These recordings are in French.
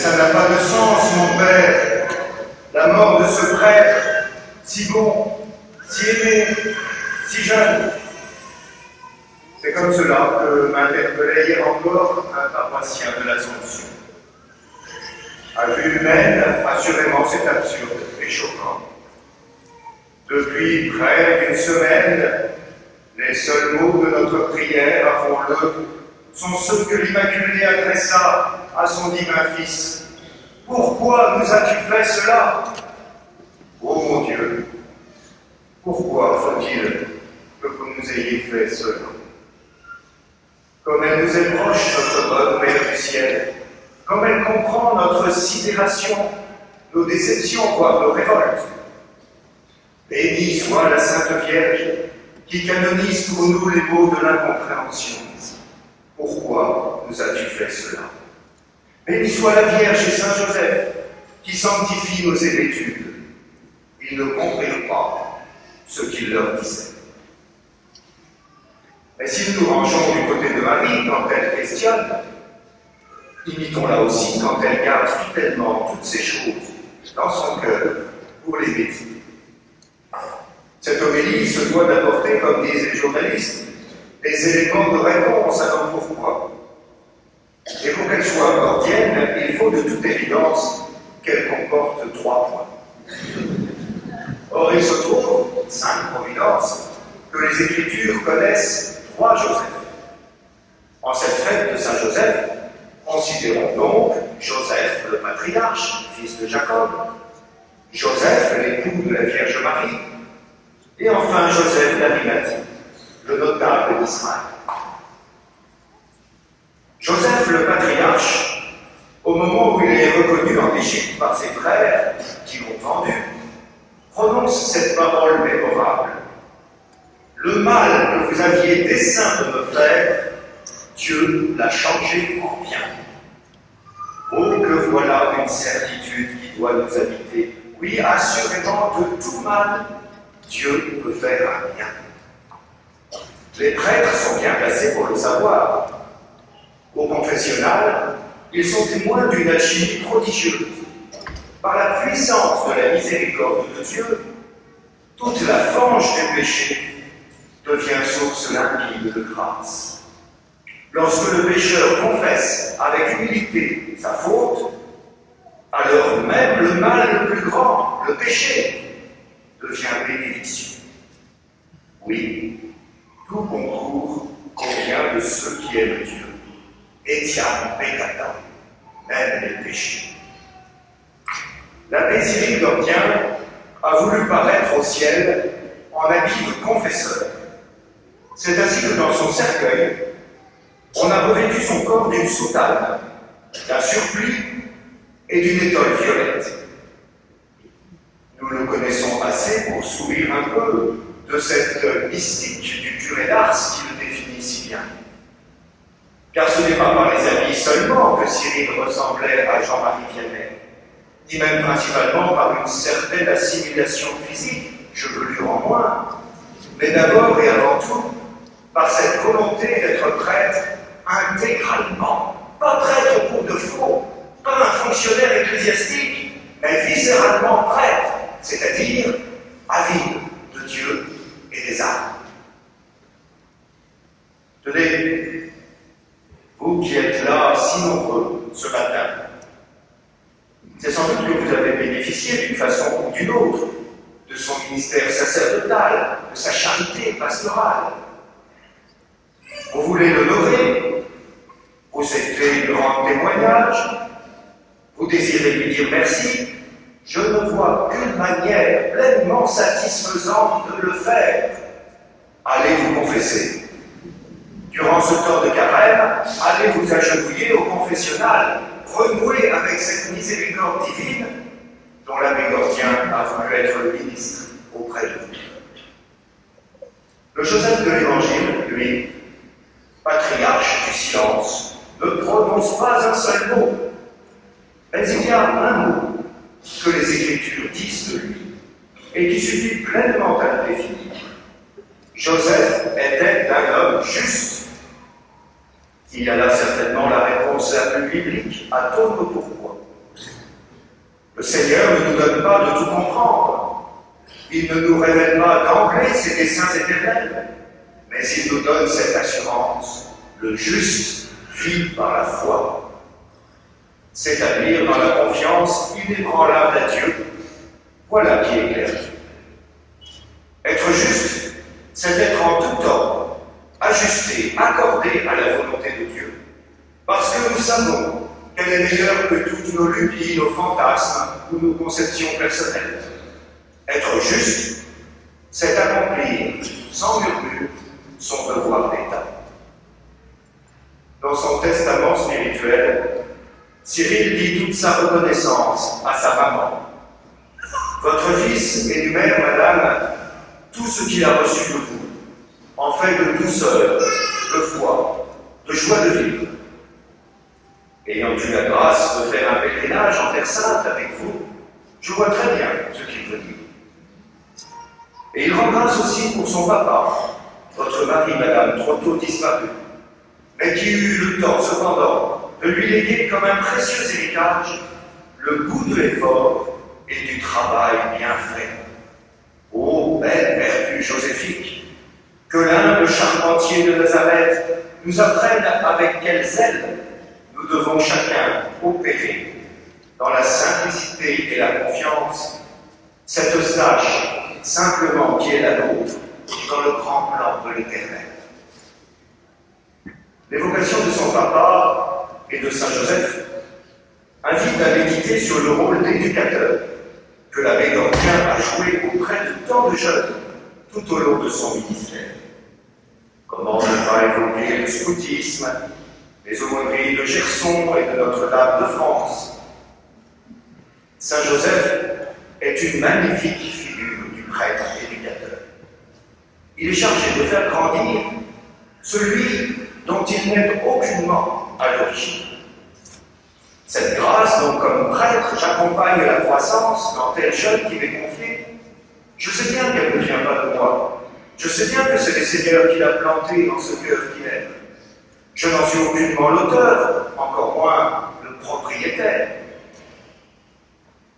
ça n'a pas de sens, mon père. La mort de ce prêtre, si bon, si aimé, si jeune. C'est comme cela que m'interpellait hier encore un paroissien de l'Assomption. À vue humaine, assurément, c'est absurde et choquant. Depuis près d'une semaine, les seuls mots de notre prière, avouons-le, sont ceux que l'Immaculée adressa à son divin Fils. Pourquoi nous as-tu fait cela? Ô mon Dieu, pourquoi faut-il que vous nous ayez fait cela? Comme elle nous est proche, notre bonne Mère du ciel, comme elle comprend notre sidération, nos déceptions, voire nos révoltes. Bénie soit la Sainte Vierge, qui canonise pour nous les mots de l'incompréhension. Pourquoi nous as-tu fait cela? Bénie soit la Vierge et Saint Joseph, qui sanctifient nos hébétudes. Ils ne comprirent pas ce qu'il leur disait. Mais si nous nous rangeons du côté de Marie quand elle questionne, imitons-la aussi quand elle garde fidèlement toutes ces choses dans son cœur pour les méditer. Cette homélie se doit d'apporter, comme disent les journalistes, des éléments de réponse à nos pourquoi. Et pour qu'elle soit gordienne, il faut de toute évidence qu'elle comporte 3 points. Or, il se trouve, 5 providences, que les Écritures connaissent 3 Joseph. En cette fête de Saint Joseph, considérons donc Joseph le patriarche, fils de Jacob, Joseph l'époux de la Vierge Marie, et enfin Joseph d'Arimathie, le notable d'Israël. Joseph le patriarche, au moment où il est reconnu en Égypte par ses frères qui l'ont vendu, prononce cette parole mémorable. Le mal que vous aviez dessein de me faire, Dieu l'a changé pour bien. Oh, que voilà une certitude qui doit nous habiter. Oui, assurément, de tout mal, Dieu peut faire un bien. Les prêtres sont bien placés pour le savoir. Au confessionnal, ils sont témoins d'une alchimie prodigieuse. Par la puissance de la miséricorde de Dieu, toute la fange des péchés devient source limpide de grâce. Lorsque le pécheur confesse avec humilité sa faute, alors même le mal le plus grand, le péché, devient bénédiction. Oui, tout concours convient de ceux qui aiment Dieu. Etiam peccata, même les péchés. L'abbé Cyril d'Ortien a voulu paraître au ciel en habit de confesseur. C'est ainsi que dans son cercueil, on a revêtu son corps d'une soutane, d'un surplis et d'une étole violette. Nous le connaissons assez pour sourire un peu de cette mystique du curé d'Ars qui le définit si bien. Car ce n'est pas par les habits seulement que Cyril ressemblait à Jean-Marie Vianney, ni même principalement par une certaine assimilation physique, chevelure en moins, mais d'abord et avant tout par cette volonté d'être prêtre intégralement, pas prêtre au cours de faux, pas un fonctionnaire ecclésiastique, mais viscéralement prêtre, c'est-à-dire avide de Dieu et des âmes. Tenez, vous qui êtes là si nombreux ce matin, c'est sans doute que vous avez bénéficié d'une façon ou d'une autre de son ministère sacerdotal, de sa charité pastorale. Vous voulez l'honorer, vous souhaitez lui rendre témoignage, vous désirez lui dire merci. Je ne vois qu'une manière pleinement satisfaisante de le faire. Allez vous confesser. Durant ce temps de carême, allez vous agenouiller au confessionnal, renouer avec cette miséricorde divine dont l'abbé Gordien a voulu être le ministre auprès de vous. Le Joseph de l'Évangile, lui, patriarche du silence, ne prononce pas un seul mot, mais il y a un mot que les Écritures disent de lui et qui suffit pleinement à le définir. Joseph était un homme juste. Il y a là certainement la réponse la plus biblique à tout nos pourquoi. Le Seigneur ne nous donne pas de tout comprendre. Il ne nous révèle pas d'emblée ses desseins éternels, mais il nous donne cette assurance: le juste vit par la foi. C'est-à-dire dans la confiance inébranlable à Dieu. Voilà qui est clair. Être juste, c'est être en tout ordre, ajusté, accordé à la volonté de Dieu. Parce que nous savons qu'elle est meilleure que toutes nos lubies, nos fantasmes ou nos conceptions personnelles. Être juste, c'est accomplir sans murmure son devoir d'État. Dans son testament spirituel, Cyril dit toute sa reconnaissance à sa maman. Votre fils énumère, madame, tout ce qu'il a reçu de vous, en fait de douceur, de foi, de joie de vivre. Ayant eu la grâce de faire un pèlerinage en Terre Sainte avec vous, je vois très bien ce qu'il veut dire. Et il rend grâce aussi pour son papa, votre mari, madame, trop tôt disparu, mais qui eut le temps, cependant, de lui léguer comme un précieux héritage le goût de l'effort et du travail bien fait. Ô belle vertu joséphique, que l'humble charpentier de Nazareth nous apprenne avec quel zèle nous devons chacun opérer dans la simplicité et la confiance cette tâche simplement qui est la nôtre dans le grand plan de l'Éternel. L'évocation de son papa et de Saint Joseph invite à méditer sur le rôle d'éducateur que l'abbé Gordien a joué auprès de tant de jeunes tout au long de son ministère. Comment ne pas évoquer le scoutisme, les aumôneries de Gerson et de Notre-Dame de France. Saint Joseph est une magnifique figure du prêtre éducateur. Il est chargé de faire grandir celui dont il n'est aucunement à l'origine. Cette grâce, dont comme prêtre, j'accompagne la croissance dans tel jeune qui m'est confié, je sais bien qu'elle ne vient pas de moi. Je sais bien que c'est le Seigneur qui l'a planté dans ce cœur qu'il aime. Je n'en suis aucunement l'auteur, encore moins le propriétaire.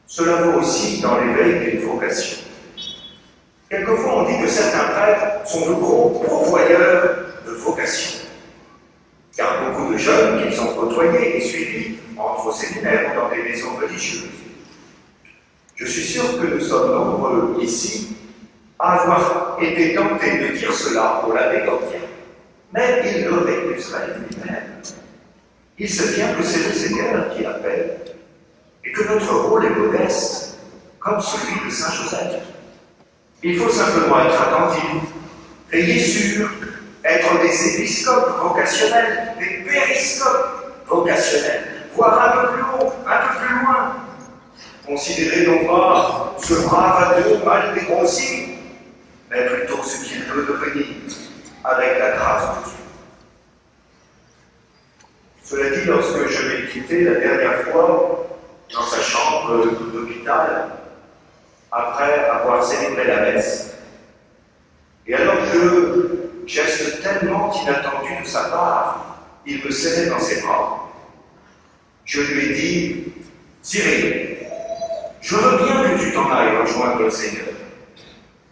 Cela vaut aussi dans l'éveil d'une vocation. Quelquefois, on dit que certains prêtres sont de gros pourvoyeurs de vocations. Car beaucoup de jeunes qu'ils ont côtoyés et suivis entrent au séminaire ou dans des maisons religieuses. Je suis sûr que nous sommes nombreux ici à avoir été tentés de dire cela pour l'abbé Gordien. Mais il le récuserait lui-même. Il sait bien que c'est le Seigneur qui appelle et que notre rôle est modeste, comme celui de Saint Joseph. Il faut simplement être attentif, veiller sur, être des épiscopes vocationnels, des périscopes vocationnels, voir un peu plus haut, un peu plus loin. Considérez non pas ce brave ado mal dégrossi, mais plutôt ce qu'il peut devenir avec la grâce de Dieu. Cela dit, lorsque je l'ai quitté la dernière fois dans sa chambre d'hôpital, après avoir célébré la messe, et alors que, geste tellement inattendu de sa part, il me serrait dans ses bras, je lui ai dit: Cyril, je veux bien que tu t'en ailles rejoindre le Seigneur.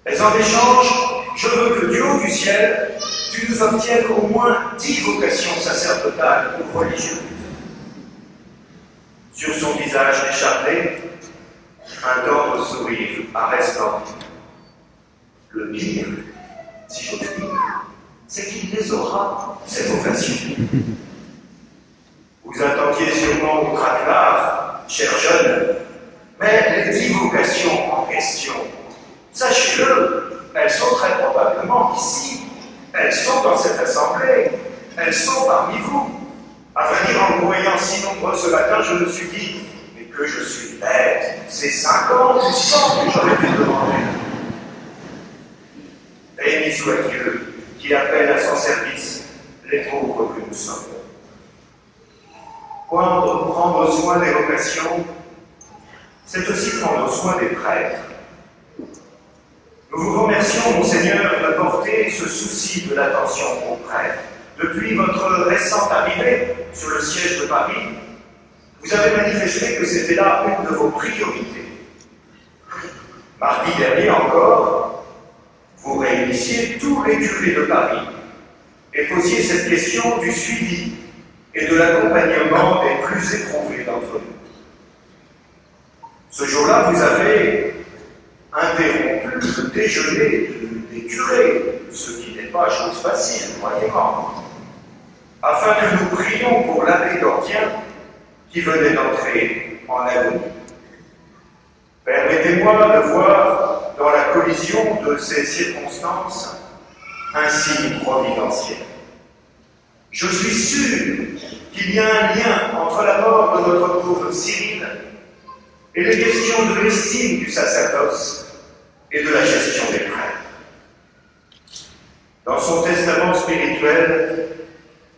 Mais en échange, je veux que du haut du ciel, tu nous obtiennes au moins 10 vocations sacerdotales ou religieuses. Sur son visage décharné, un tendre sourire a resplendit. Le pire, si j'ose dire, c'est qu'il les aura, ces vocations. Vous attendiez sûrement au traquenard, cher jeune, mais les 10 vocations en question, sachez-le, elles sont très probablement ici, elles sont dans cette assemblée, elles sont parmi vous. À vrai dire, en vous voyant si nombreux ce matin, je me suis dit, mais que je suis bête, c'est 50 ou 100 que j'aurais pu demander. Béni soit Dieu qui appelle à son service les pauvres que nous sommes. Prendre soin des vocations, c'est aussi prendre soin des prêtres. Nous vous remercions, Monseigneur, de porter ce souci de l'attention aux prêtres. Depuis votre récente arrivée sur le siège de Paris, vous avez manifesté que c'était là une de vos priorités. Mardi dernier encore, vous réunissiez tous les curés de Paris et posiez cette question du suivi et de l'accompagnement des plus éprouvés d'entre nous. Ce jour-là, vous avez interrompu le déjeuner des curés, ce qui n'est pas chose facile, croyez-moi, afin que nous prions pour l'abbé Dortien qui venait d'entrer en agonie. Permettez-moi de voir dans la collision de ces circonstances un signe providentiel. Je suis sûr qu'il y a un lien entre la mort de notre pauvre Cyril et les questions de l'estime du sacerdoce et de la gestion des prêtres. Dans son testament spirituel,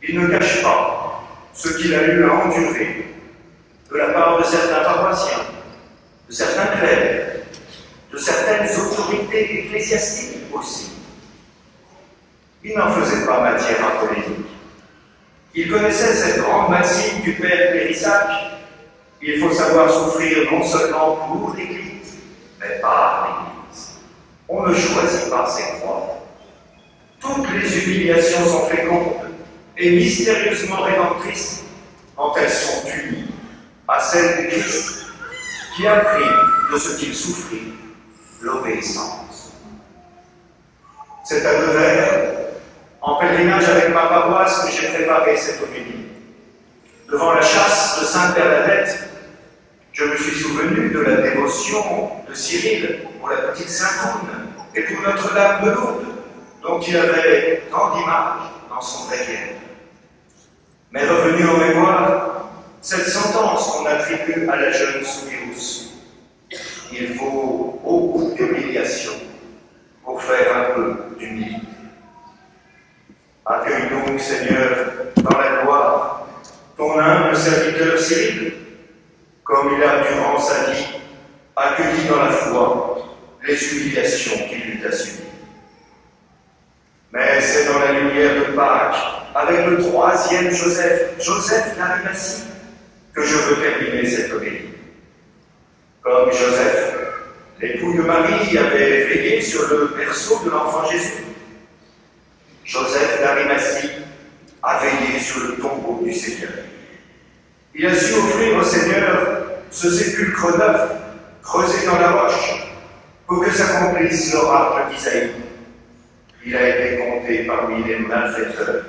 il ne cache pas ce qu'il a eu à endurer de la part de certains paroissiens, de certains clercs, de certaines autorités ecclésiastiques aussi. Il n'en faisait pas matière à polémique. Il connaissait cette grande maxime du père Périssac: il faut savoir souffrir non seulement pour l'Église, mais par l'Église. On ne choisit pas ses croix. Toutes les humiliations sont fécondes et mystérieusement rédemptrices quand elles sont unies à celle du Christ qui a pris de ce qu'il souffrit l'obéissance. C'est à Nevers, en pèlerinage avec ma paroisse, que j'ai préparé cette homélie. Devant la chasse de Sainte-Bernadette, je me suis souvenu de la dévotion de Cyril pour la petite Sainte-Oune et pour Notre-Dame de Lourdes, dont il avait tant d'images dans son bréviaire. Mais revenu en mémoire, cette sentence qu'on attribue à la jeune Soubirous: il faut beaucoup d'humiliation pour faire un peu d'humilité. Accueille donc, Seigneur, dans la gloire, ton humble serviteur Cyril, comme il a durant sa vie accueilli dans la foi les humiliations qu'il eut à subir. Mais c'est dans la lumière de Pâques, avec le troisième Joseph d'Arimathie, que je veux terminer cette homélie. Comme Joseph, l'époux de Marie avait veillé sur le berceau de l'enfant Jésus, Joseph d'Arimathie a veillé sur le tombeau du Seigneur. Il a su offrir au Seigneur ce sépulcre neuf, creusé dans la roche, pour que s'accomplisse l'oracle d'Isaïe. Il a été compté parmi les malfaiteurs,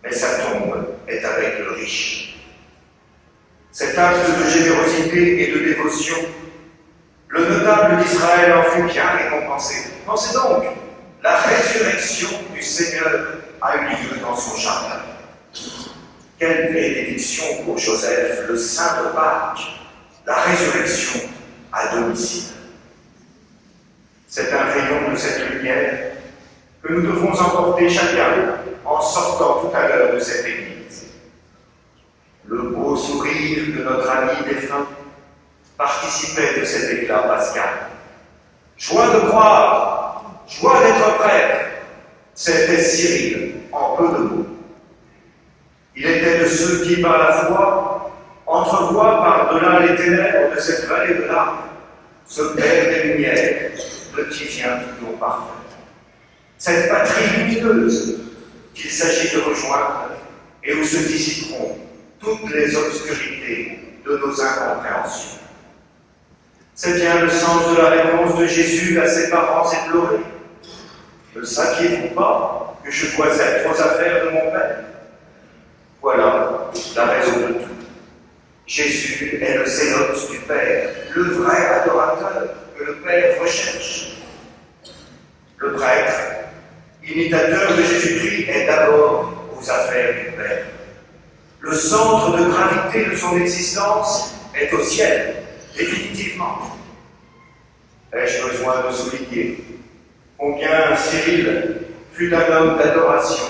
mais sa tombe est avec le riche. Cet acte de générosité et de dévotion, le notable d'Israël en fut bien récompensé. Pensez donc, la résurrection du Seigneur a eu lieu dans son jardin. Quelle bénédiction pour Joseph, le saint de Pâques, la résurrection à domicile. C'est un rayon de cette lumière que nous devons emporter chacun en sortant tout à l'heure de cette église. Le beau sourire de notre ami défunt participait de cet éclat pascal. Joie de croire, joie d'être prêtre, c'était Cyril en peu de mots. Il était de ceux qui, par la foi, entrevoient par-delà les ténèbres de cette vallée de larmes ce père des lumières de qui vient toujours parfait. Cette patrie lumineuse qu'il s'agit de rejoindre et où se dissiperont toutes les obscurités de nos incompréhensions. C'est bien le sens de la réponse de Jésus à ses parents éplorés. Ne saviez-vous pas que je dois être aux affaires de mon Père? Voilà la raison de tout. Jésus est le zélote du Père, le vrai adorateur que le Père recherche. Le prêtre, imitateur de Jésus-Christ, est d'abord aux affaires du Père. Le centre de gravité de son existence est au ciel, définitivement. Ai-je besoin de souligner combien Cyril fut un homme d'adoration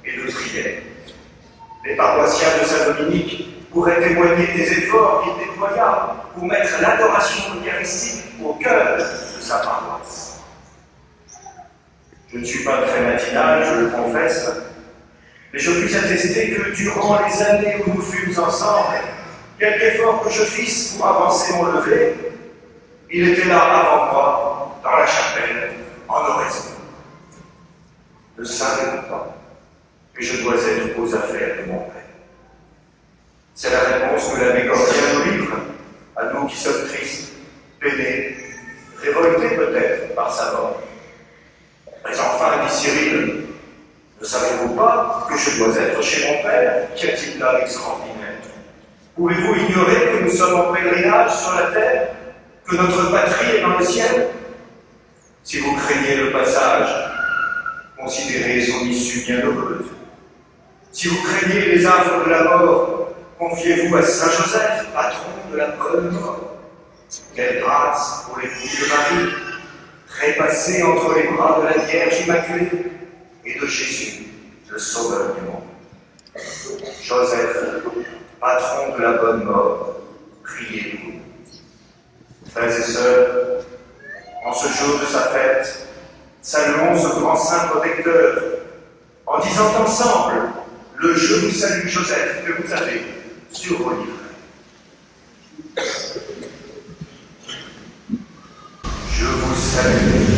et de prière? Les paroissiens de Saint-Dominique pourraient témoigner des efforts qu'il déploya pour mettre l'adoration eucharistique au cœur de sa paroisse. Je ne suis pas très matinal, je le confesse, mais je puis attester que durant les années où nous fûmes ensemble, quelque effort que je fisse pour avancer mon lever, il était là avant moi, dans la chapelle, en oraison. Ne savez-vous pas que je dois être aux affaires de mon Père? C'est la réponse que l'abbé Gordien nous livre, à nous qui sommes tristes, peinés, révoltés peut-être par sa mort. Mais enfin, dit Cyril, ne savez-vous pas que je dois être chez mon Père? Qu'y a-t-il là d'extraordinaire? Pouvez-vous ignorer que nous sommes en pèlerinage sur la terre, que notre patrie est dans le ciel? Si vous craignez le passage, considérez son issue bienheureuse. Si vous craignez les affres de la mort, confiez-vous à Saint Joseph, patron de la bonne mort. Quelle grâce pour l'époux de Marie, trépassé entre les bras de la Vierge Immaculée et de Jésus, le Sauveur du monde. Joseph, patron de la bonne mort, priez pour nous. Frères et sœurs, en ce jour de sa fête, saluons ce grand saint protecteur en disant ensemble le Je vous salue Joseph que vous avez sur vos livres. Je vous salue.